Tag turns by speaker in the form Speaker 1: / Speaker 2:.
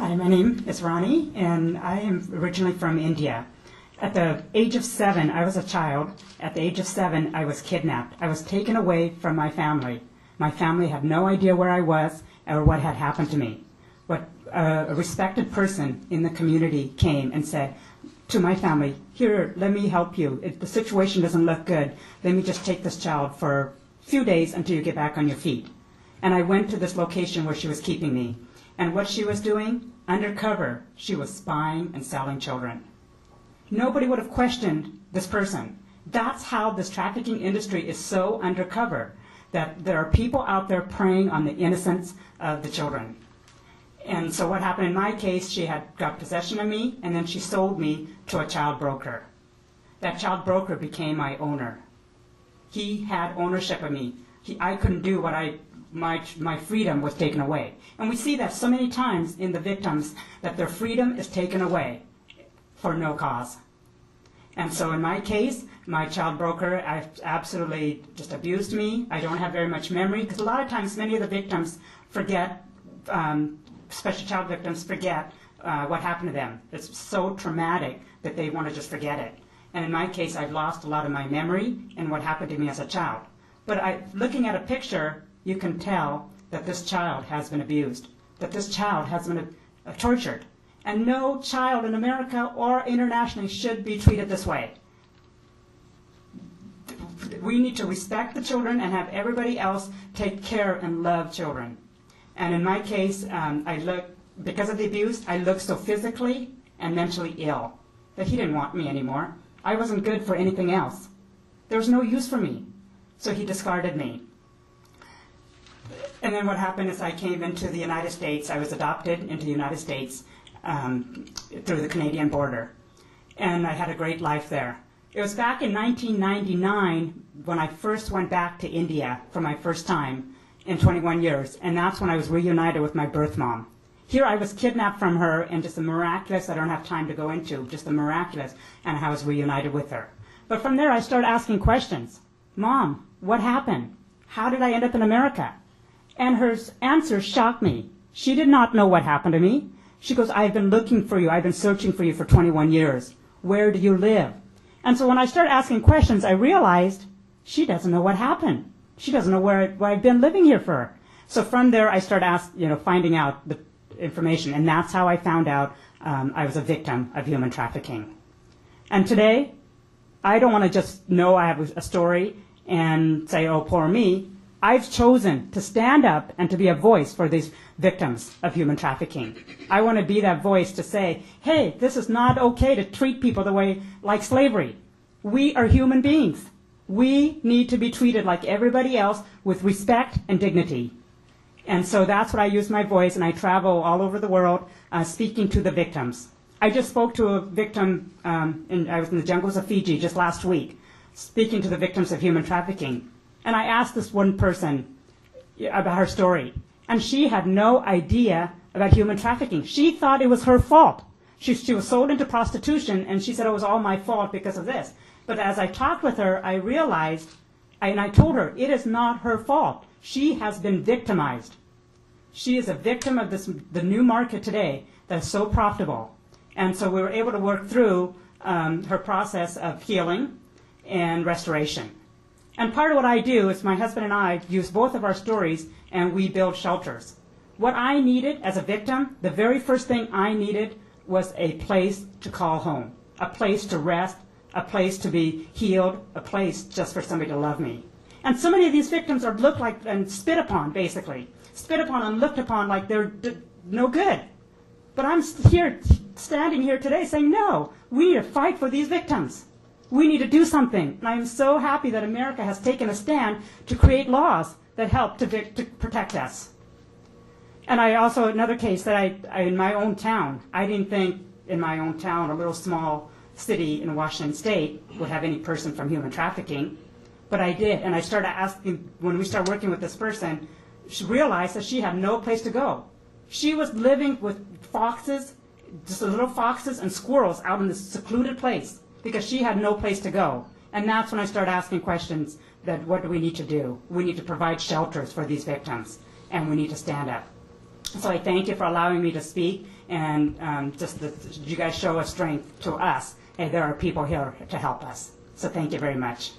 Speaker 1: Hi, my name is Ronnie, and I am originally from India. At the age of 7, I was a child. At the age of 7, I was kidnapped. I was taken away from my family. My family had no idea where I was or what had happened to me. But a respected person in the community came and said to my family, "Here, let me help you. If the situation doesn't look good, let me just take this child for a few days until you get back on your feet." And I went to this location where she was keeping me. And what she was doing, undercover, she was spying and selling children. Nobody would have questioned this person. That's how this trafficking industry is so undercover, that there are people out there preying on the innocence of the children. And so what happened in my case, she had got possession of me, and then she sold me to a child broker. That child broker became my owner. He had ownership of me. I couldn't do what my freedom was taken away. And we see that so many times in the victims, that their freedom is taken away for no cause. And so in my case, my child broker absolutely just abused me. I don't have very much memory, because a lot of times many of the victims forget, especially child victims forget what happened to them. It's so traumatic that they want to just forget it. And in my case, I've lost a lot of my memory and what happened to me as a child. But looking at a picture, you can tell that this child has been abused, that this child has been tortured. And no child in America or internationally should be treated this way. We need to respect the children and have everybody else take care and love children. And in my case, because of the abuse, I looked so physically and mentally ill that he didn't want me anymore. I wasn't good for anything else. There was no use for me. So he discarded me. And then what happened is I came into the United States. I was adopted into the United States through the Canadian border. And I had a great life there. It was back in 1999 when I first went back to India for my first time in 21 years. And that's when I was reunited with my birth mom. Here I was kidnapped from her, and just a miraculous, I don't have time to go into, just a miraculous, and I was reunited with her. But from there I started asking questions. Mom, what happened? How did I end up in America? And her answer shocked me. She did not know what happened to me. She goes, "I've been looking for you. I've been searching for you for 21 years. Where do you live?" And so when I started asking questions, I realized she doesn't know what happened. She doesn't know where I've been living here for. So from there, I started finding out the information. And that's how I found out I was a victim of human trafficking. And today, I don't want to just know I have a story and say, "Oh, poor me." I've chosen to stand up and to be a voice for these victims of human trafficking. I want to be that voice to say, hey, this is not okay to treat people the way like slavery. We are human beings. We need to be treated like everybody else with respect and dignity. And so that's what I use my voice, and I travel all over the world speaking to the victims. I just spoke to a victim, I was in the jungles of Fiji just last week, speaking to the victims of human trafficking. And I asked this one person about her story, and she had no idea about human trafficking. She thought it was her fault. She was sold into prostitution, and she said it was all my fault because of this. But as I talked with her, I realized, and I told her, it is not her fault. She has been victimized. She is a victim of the new market today that is so profitable. And so we were able to work through her process of healing and restoration. And part of what I do is my husband and I use both of our stories, and we build shelters. What I needed as a victim, the very first thing I needed was a place to call home, a place to rest, a place to be healed, a place just for somebody to love me. And so many of these victims are looked like and spit upon, basically. Spit upon and looked upon like they're no good. But I'm standing here today saying, no, we need to fight for these victims. We need to do something. And I'm so happy that America has taken a stand to create laws that help to protect us. And I also, another case that I in my own town, I didn't think in my own town, a little small city in Washington State, would have any person from human trafficking. But I did. And I started asking, when we started working with this person, she realized that she had no place to go. She was living with foxes, just little foxes and squirrels out in this secluded place, because she had no place to go. And that's when I started asking questions that what do we need to do? We need to provide shelters for these victims, and we need to stand up. So I thank you for allowing me to speak, and just that you guys show a strength to us. Hey, there are people here to help us. So thank you very much.